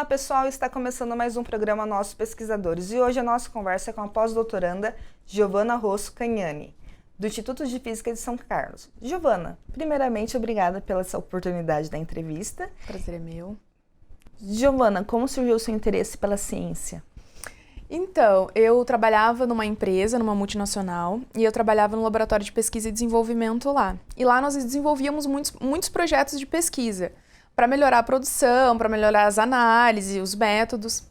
Olá pessoal, está começando mais um programa Nossos Pesquisadores e hoje a nossa conversa é com a pós-doutoranda Giovana Rosso Cagnani, do Instituto de Física de São Carlos. Giovana, primeiramente obrigada pela essa oportunidade da entrevista. Prazer é meu. Giovana, como surgiu o seu interesse pela ciência? Então, eu trabalhava numa empresa, numa multinacional, e eu trabalhava no laboratório de pesquisa e desenvolvimento lá. E lá nós desenvolvíamos muitos projetos de pesquisa para melhorar a produção, para melhorar as análises, os métodos.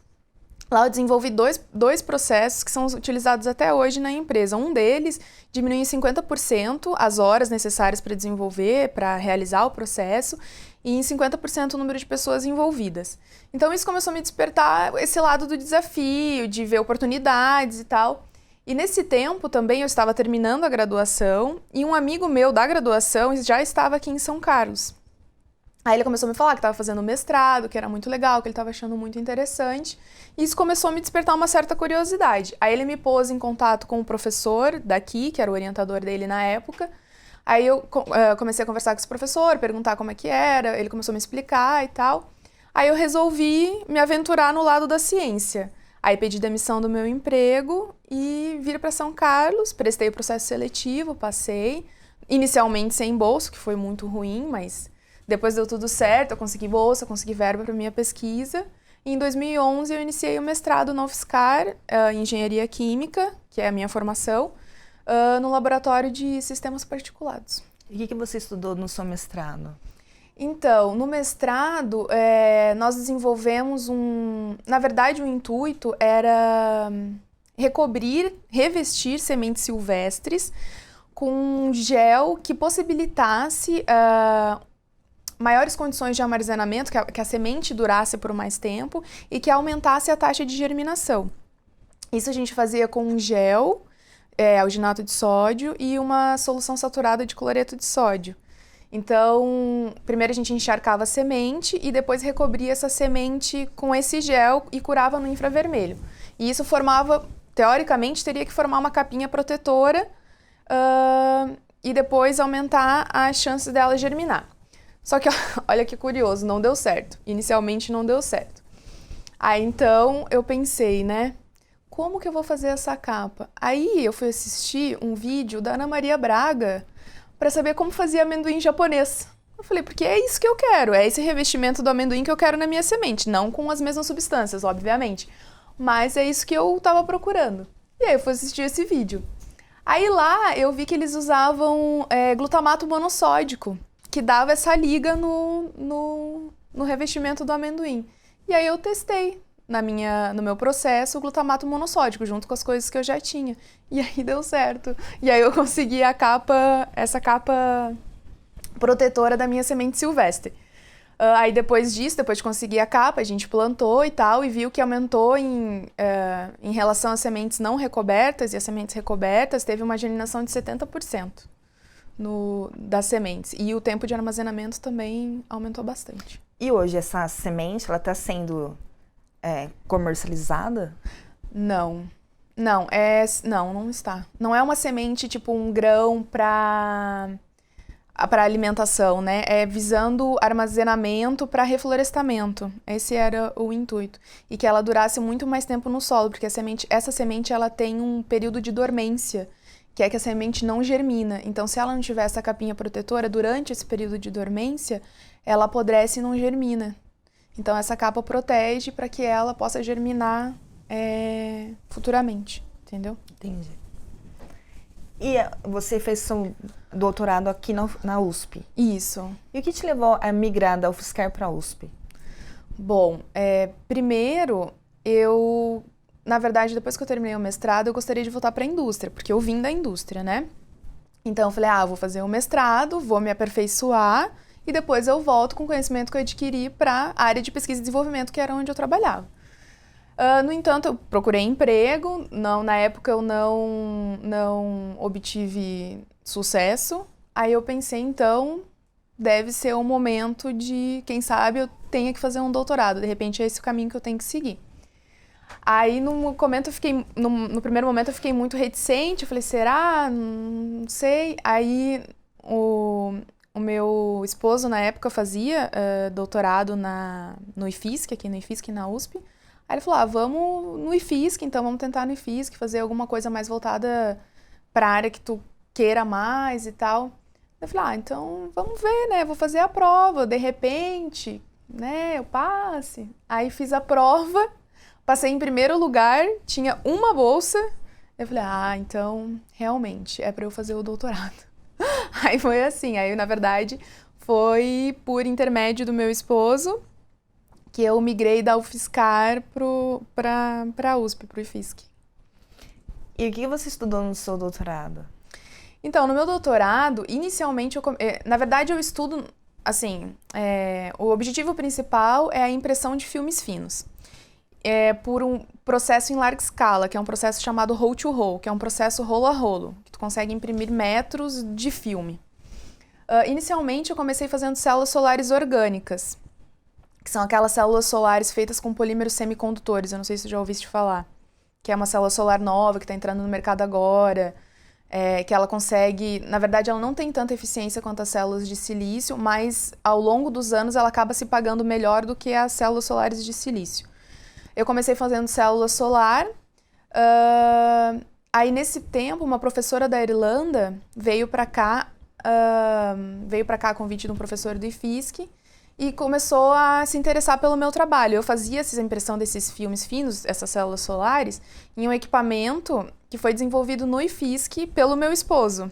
Lá eu desenvolvi dois processos que são utilizados até hoje na empresa. Um deles diminui em 50% as horas necessárias para desenvolver, para realizar o processo, e em 50% o número de pessoas envolvidas. Então isso começou a me despertar esse lado do desafio, de ver oportunidades e tal. E nesse tempo também eu estava terminando a graduação e um amigo meu da graduação já estava aqui em São Carlos. Aí ele começou a me falar que estava fazendo mestrado, que era muito legal, que ele estava achando muito interessante. E isso começou a me despertar uma certa curiosidade. Aí ele me pôs em contato com o professor daqui, que era o orientador dele na época. Aí eu comecei a conversar com esse professor, perguntar como é que era, ele começou a me explicar e tal. Aí eu resolvi me aventurar no lado da ciência. Aí pedi demissão do meu emprego e vir para São Carlos, prestei o processo seletivo, passei. Inicialmente sem bolsa, que foi muito ruim, mas depois deu tudo certo, eu consegui bolsa, consegui verba para minha pesquisa. E em 2011 eu iniciei o mestrado na UFSCar, em Engenharia Química, que é a minha formação, no laboratório de sistemas particulados. E o que você estudou no seu mestrado? Então, no mestrado, nós desenvolvemos Na verdade, o intuito era revestir sementes silvestres com um gel que possibilitasse maiores condições de armazenamento, que a semente durasse por mais tempo e que aumentasse a taxa de germinação. Isso a gente fazia com um gel, alginato de sódio e uma solução saturada de cloreto de sódio. Então, primeiro a gente encharcava a semente e depois recobria essa semente com esse gel e curava no infravermelho. E isso teoricamente, teria que formar uma capinha protetora e depois aumentar as chances dela germinar. Só que, olha que curioso, não deu certo. Inicialmente não deu certo. Aí, então, eu pensei, né? Como que eu vou fazer essa capa? Aí, eu fui assistir um vídeo da Ana Maria Braga para saber como fazia amendoim japonês. Eu falei, porque é isso que eu quero. É esse revestimento do amendoim que eu quero na minha semente. Não com as mesmas substâncias, obviamente. Mas é isso que eu estava procurando. E aí, eu fui assistir esse vídeo. Aí, lá, eu vi que eles usavam glutamato monossódico, que dava essa liga no revestimento do amendoim. E aí eu testei no meu processo o glutamato monossódico, junto com as coisas que eu já tinha. E aí deu certo. E aí eu consegui essa capa protetora da minha semente silvestre. Aí depois disso, depois de conseguir a capa, a gente plantou e tal, e viu que aumentou em relação às sementes não recobertas, e as sementes recobertas teve uma germinação de 70%. Das sementes. E o tempo de armazenamento também aumentou bastante. E hoje essa semente, ela está sendo comercializada? Não. Não está. Não é uma semente tipo um grão para alimentação, né? É visando armazenamento para reflorestamento. Esse era o intuito. E que ela durasse muito mais tempo no solo, porque essa semente ela tem um período de dormência, que é que a semente não germina. Então, se ela não tiver essa capinha protetora, durante esse período de dormência, ela apodrece e não germina. Então, essa capa protege para que ela possa germinar futuramente, entendeu? Entendi. E você fez seu doutorado aqui na USP? Isso. E o que te levou a migrar da UFSCar para a USP? Bom, primeiro, na verdade, depois que eu terminei o mestrado, eu gostaria de voltar para a indústria, porque eu vim da indústria, né? Então, eu falei, vou fazer o mestrado, vou me aperfeiçoar e depois eu volto com o conhecimento que eu adquiri para a área de pesquisa e desenvolvimento, que era onde eu trabalhava. No entanto, eu procurei emprego, na época eu não obtive sucesso. Aí eu pensei, então, deve ser o momento de, quem sabe, eu tenha que fazer um doutorado. De repente, é esse o caminho que eu tenho que seguir. Aí, no primeiro momento, eu fiquei muito reticente. Eu falei, será? Não sei. Aí, o meu esposo, na época, fazia doutorado no IFSC, aqui no IFSC, na USP. Aí ele falou, vamos no IFSC, então vamos tentar no IFSC, fazer alguma coisa mais voltada para a área que tu queira mais e tal. Eu falei, então vamos ver, né? Vou fazer a prova, de repente, né? Eu passe. Aí fiz a prova, passei em primeiro lugar, tinha uma bolsa. Eu falei, então realmente é para eu fazer o doutorado. Aí foi assim, aí na verdade foi por intermédio do meu esposo que eu migrei da UFSCar para a USP, para o IFSC. E o que você estudou no seu doutorado? Então, no meu doutorado, inicialmente, na verdade eu estudo, assim, o objetivo principal é a impressão de filmes finos. Por um processo em larga escala, que é um processo chamado roll to roll, que é um processo rolo a rolo, que tu consegue imprimir metros de filme. Inicialmente eu comecei fazendo células solares orgânicas, que são aquelas células solares feitas com polímeros semicondutores, eu não sei se você já ouviste falar, que é uma célula solar nova que está entrando no mercado agora, que ela consegue, na verdade ela não tem tanta eficiência quanto as células de silício, mas ao longo dos anos ela acaba se pagando melhor do que as células solares de silício. Eu comecei fazendo célula solar, aí nesse tempo uma professora da Irlanda veio para cá a convite de um professor do IFSC e começou a se interessar pelo meu trabalho. Eu fazia essa impressão desses filmes finos, essas células solares, em um equipamento que foi desenvolvido no IFSC pelo meu esposo.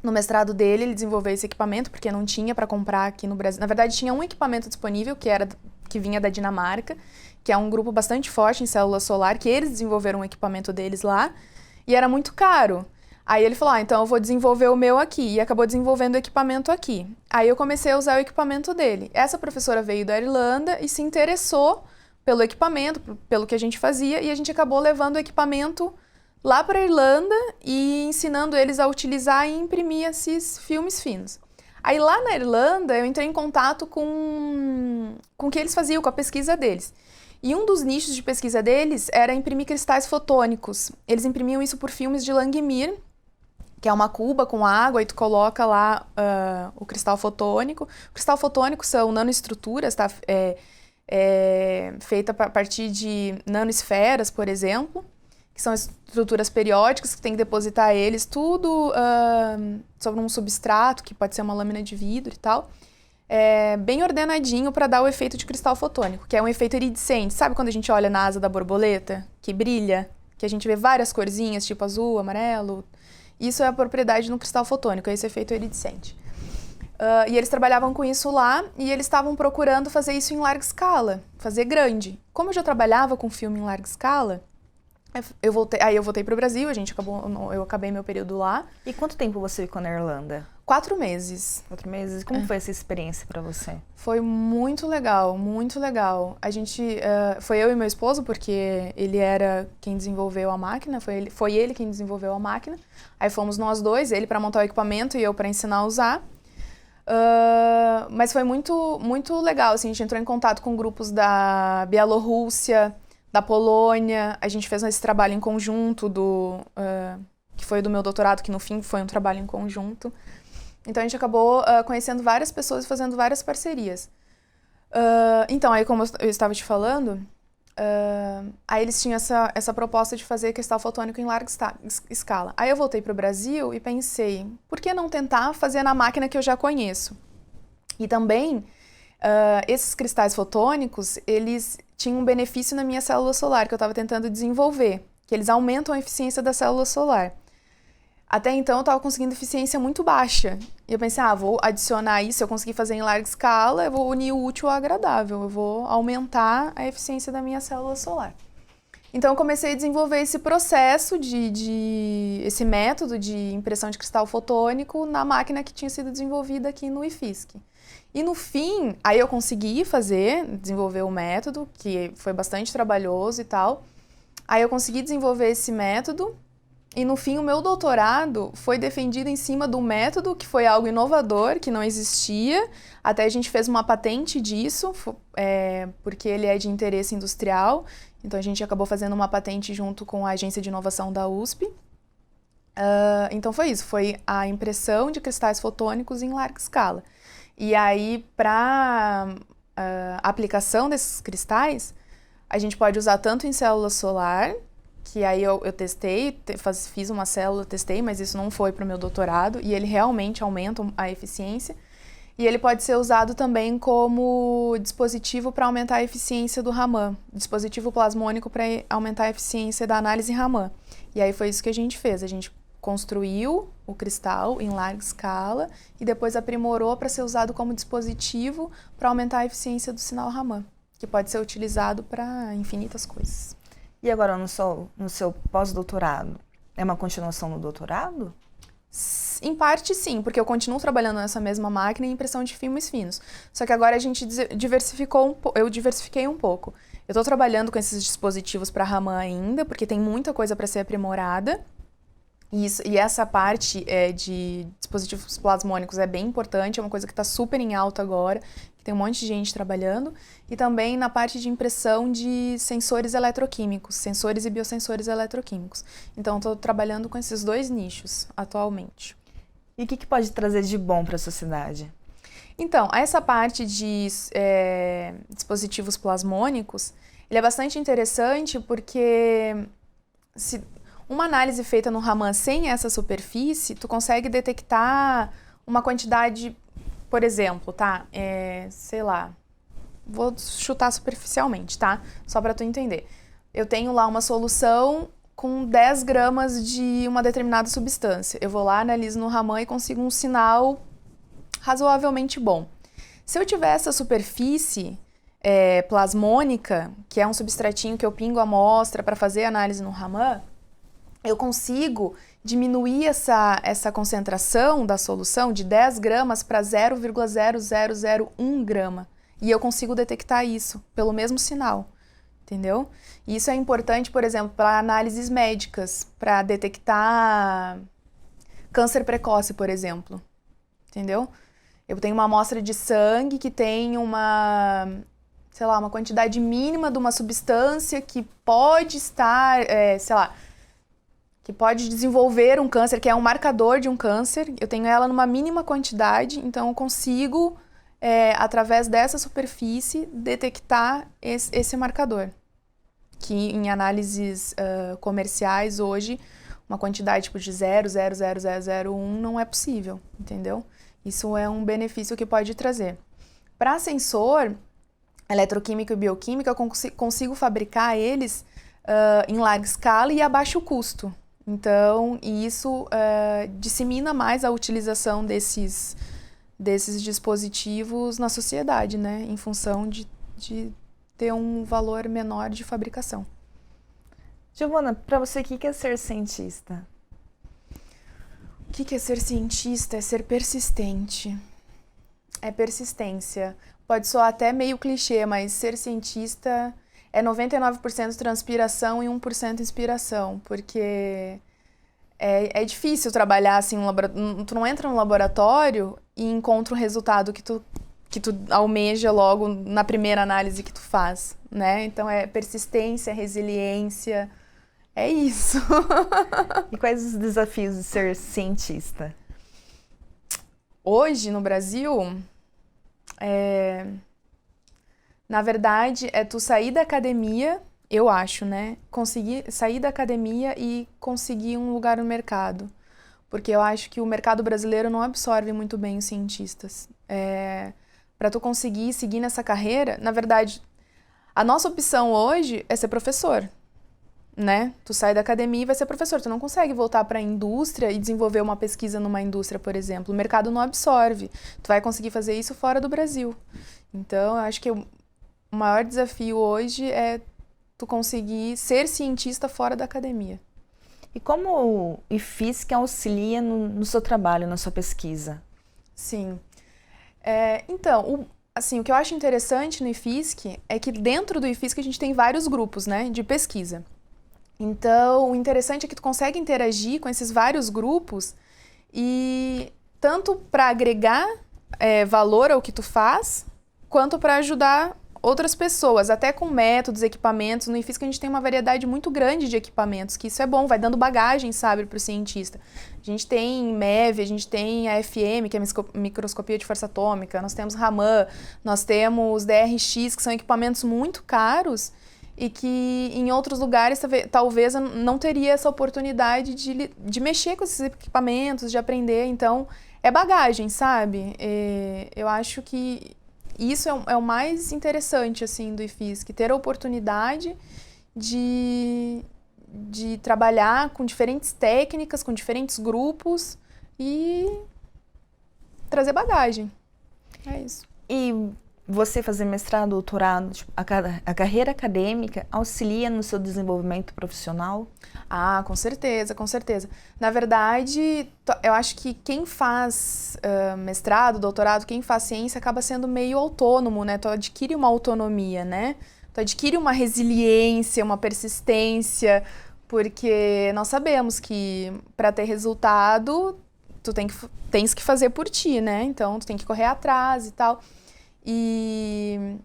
No mestrado dele, ele desenvolveu esse equipamento, porque não tinha para comprar aqui no Brasil. Na verdade, tinha um equipamento disponível, que vinha da Dinamarca, que é um grupo bastante forte em célula solar, que eles desenvolveram um equipamento deles lá, e era muito caro. Aí ele falou, então eu vou desenvolver o meu aqui, e acabou desenvolvendo o equipamento aqui. Aí eu comecei a usar o equipamento dele. Essa professora veio da Irlanda e se interessou pelo equipamento, pelo que a gente fazia, e a gente acabou levando o equipamento lá para a Irlanda e ensinando eles a utilizar e imprimir esses filmes finos. Aí lá na Irlanda eu entrei em contato com o que eles faziam, com a pesquisa deles. E um dos nichos de pesquisa deles era imprimir cristais fotônicos. Eles imprimiam isso por filmes de Langmuir, que é uma cuba com água e tu coloca lá o cristal fotônico. O cristal fotônico são nanoestruturas, tá? Feita a partir de nanosferas, por exemplo, que são estruturas periódicas que tem que depositar eles tudo sobre um substrato, que pode ser uma lâmina de vidro e tal, bem ordenadinho para dar o efeito de cristal fotônico, que é um efeito iridescente. Sabe quando a gente olha na asa da borboleta, que brilha, que a gente vê várias corzinhas, tipo azul, amarelo? Isso é a propriedade do cristal fotônico, é esse efeito iridescente. E eles trabalhavam com isso lá e eles estavam procurando fazer isso em larga escala, fazer grande. Como eu já trabalhava com filme em larga escala, eu voltei para o Brasil, eu acabei meu período lá. E quanto tempo você ficou na Irlanda? 4 meses. 4 meses? Como foi essa experiência para você? Foi muito legal, muito legal. Foi eu e meu esposo, porque ele era quem desenvolveu a máquina, foi ele quem desenvolveu a máquina. Aí fomos nós dois, ele para montar o equipamento e eu para ensinar a usar. Mas foi muito, muito legal, assim, a gente entrou em contato com grupos da Bielorrússia, da Polônia, a gente fez esse trabalho em conjunto, que foi do meu doutorado, que no fim foi um trabalho em conjunto. Então a gente acabou conhecendo várias pessoas e fazendo várias parcerias. Então, aí como eu estava te falando, aí eles tinham essa proposta de fazer cristal fotônico em larga escala. Aí eu voltei para o Brasil e pensei, por que não tentar fazer na máquina que eu já conheço? E também, esses cristais fotônicos, eles tinham um benefício na minha célula solar, que eu estava tentando desenvolver, que eles aumentam a eficiência da célula solar. Até então eu estava conseguindo eficiência muito baixa. E eu pensei, vou adicionar isso, se eu conseguir fazer em larga escala, eu vou unir o útil ao agradável, eu vou aumentar a eficiência da minha célula solar. Então eu comecei a desenvolver esse processo, esse método de impressão de cristal fotônico na máquina que tinha sido desenvolvida aqui no IFSC. E no fim, aí eu consegui desenvolver o método, que foi bastante trabalhoso e tal. Aí eu consegui desenvolver esse método e no fim o meu doutorado foi defendido em cima do método, que foi algo inovador, que não existia. Até a gente fez uma patente disso, porque ele é de interesse industrial. Então a gente acabou fazendo uma patente junto com a Agência de Inovação da USP. Então foi isso, foi a impressão de cristais fotônicos em larga escala. E aí, para aplicação desses cristais, a gente pode usar tanto em célula solar, que aí eu testei, fiz uma célula, testei, mas isso não foi para o meu doutorado, e ele realmente aumenta a eficiência. E ele pode ser usado também como dispositivo para aumentar a eficiência do Raman, dispositivo plasmônico para aumentar a eficiência da análise Raman. E aí foi isso que a gente fez, a gente construiu o cristal em larga escala e depois aprimorou para ser usado como dispositivo para aumentar a eficiência do sinal Raman, que pode ser utilizado para infinitas coisas. E agora no seu pós-doutorado, é uma continuação do doutorado? Em parte sim, porque eu continuo trabalhando nessa mesma máquina em impressão de filmes finos. Só que agora a gente eu diversifiquei um pouco. Eu estou trabalhando com esses dispositivos para Raman ainda, porque tem muita coisa para ser aprimorada. E essa parte de dispositivos plasmônicos é bem importante, é uma coisa que está super em alta agora, que tem um monte de gente trabalhando. E também na parte de impressão de sensores eletroquímicos, sensores e biosensores eletroquímicos. Então, estou trabalhando com esses dois nichos atualmente. E o que pode trazer de bom para a sociedade? Então, essa parte de dispositivos plasmônicos, ele é bastante interessante porque uma análise feita no Raman sem essa superfície, tu consegue detectar uma quantidade, por exemplo, tá? Sei lá, vou chutar superficialmente, tá? Só para tu entender. Eu tenho lá uma solução com 10 gramas de uma determinada substância. Eu vou lá, analiso no Raman e consigo um sinal razoavelmente bom. Se eu tiver essa superfície plasmônica, que é um substratinho que eu pingo a amostra para fazer análise no Raman, eu consigo diminuir essa concentração da solução de 10 gramas para 0,0001 grama. E eu consigo detectar isso pelo mesmo sinal, entendeu? E isso é importante, por exemplo, para análises médicas, para detectar câncer precoce, por exemplo, entendeu? Eu tenho uma amostra de sangue que tem uma quantidade mínima de uma substância que pode estar, que pode desenvolver um câncer, que é um marcador de um câncer. Eu tenho ela numa mínima quantidade, então eu consigo, através dessa superfície, detectar esse marcador. Que em análises comerciais hoje, uma quantidade tipo de 0,00001 não é possível, entendeu? Isso é um benefício que pode trazer. Para sensor eletroquímico e bioquímica, eu consigo fabricar eles em larga escala e a baixo custo. Então, isso dissemina mais a utilização desses dispositivos na sociedade, né? Em função de ter um valor menor de fabricação. Giovana, para você, o que é ser cientista? O que é ser cientista? É ser persistente. É persistência. Pode soar até meio clichê, mas ser cientista é 99% transpiração e 1% inspiração, porque é difícil trabalhar assim, tu não entra no laboratório e encontra um resultado que tu almeja logo na primeira análise que tu faz, né? Então é persistência, resiliência, é isso. E quais os desafios de ser cientista? Hoje, no Brasil, na verdade, é tu sair da academia, eu acho, né? Conseguir sair da academia e conseguir um lugar no mercado. Porque eu acho que o mercado brasileiro não absorve muito bem os cientistas. Para tu conseguir seguir nessa carreira, na verdade, a nossa opção hoje é ser professor, né? Tu sai da academia e vai ser professor. Tu não consegue voltar para a indústria e desenvolver uma pesquisa numa indústria, por exemplo. O mercado não absorve. Tu vai conseguir fazer isso fora do Brasil. Então, eu acho que o maior desafio hoje é tu conseguir ser cientista fora da academia. E como o IFSC auxilia no seu trabalho, na sua pesquisa? Sim. Então, o que eu acho interessante no IFSC é que dentro do IFSC a gente tem vários grupos, né, de pesquisa. Então, o interessante é que tu consegue interagir com esses vários grupos e tanto para agregar valor ao que tu faz, quanto para ajudar outras pessoas, até com métodos, equipamentos. No IFSC a gente tem uma variedade muito grande de equipamentos, que isso é bom, vai dando bagagem, sabe, para o cientista. A gente tem MEV, a gente tem a FM, que é a microscopia de força atômica, nós temos Raman, nós temos DRX, que são equipamentos muito caros e que em outros lugares talvez não teria essa oportunidade de mexer com esses equipamentos, de aprender. Então, é bagagem, sabe? Eu acho que isso é o mais interessante, assim, do IFSC, ter a oportunidade de trabalhar com diferentes técnicas, com diferentes grupos e trazer bagagem. É isso. E você fazer mestrado, doutorado, tipo, a carreira acadêmica auxilia no seu desenvolvimento profissional? Ah, com certeza, com certeza. Na verdade, eu acho que quem faz mestrado, doutorado, quem faz ciência acaba sendo meio autônomo, né? Tu adquire uma autonomia, né? Tu adquire uma resiliência, uma persistência, porque nós sabemos que para ter resultado, tu tens que fazer por ti, né? Então, tu tem que correr atrás e tal. E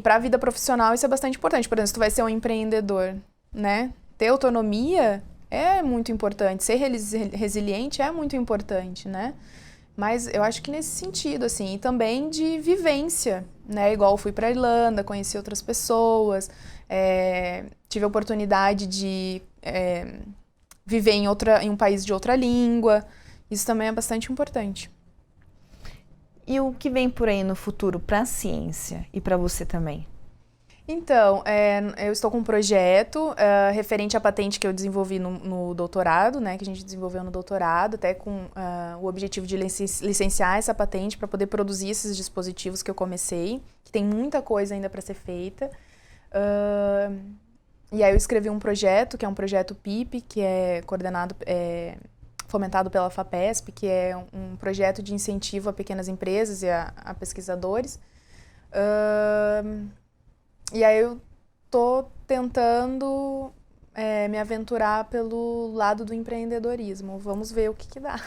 para a vida profissional isso é bastante importante. Por exemplo, se tu vai ser um empreendedor, né? Ter autonomia é muito importante. Ser resiliente é muito importante, né? Mas eu acho que nesse sentido, assim, e também de vivência, né? Igual eu fui para a Irlanda, conheci outras pessoas, tive a oportunidade de viver em um país de outra língua. Isso também é bastante importante. E o que vem por aí no futuro para a ciência e para você também? Então, eu estou com um projeto referente à patente que eu desenvolvi no doutorado, né, que a gente desenvolveu no doutorado, até com o objetivo de licenciar essa patente para poder produzir esses dispositivos que eu comecei, que tem muita coisa ainda para ser feita. E aí eu escrevi um projeto, que é um projeto PIP, que é fomentado pela FAPESP, que é um projeto de incentivo a pequenas empresas e a pesquisadores. E aí eu tô tentando me aventurar pelo lado do empreendedorismo. Vamos ver o que dá.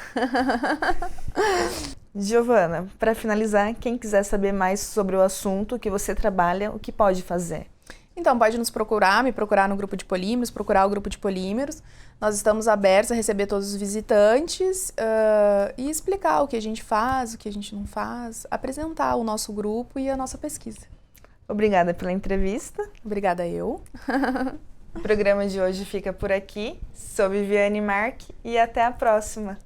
Giovana, para finalizar, quem quiser saber mais sobre o assunto que você trabalha, o que pode fazer? Então, pode me procurar no grupo de polímeros, procurar o grupo de polímeros. Nós estamos abertos a receber todos os visitantes e explicar o que a gente faz, o que a gente não faz, apresentar o nosso grupo e a nossa pesquisa. Obrigada pela entrevista. Obrigada eu. O programa de hoje fica por aqui. Sou Viviane Mark e até a próxima.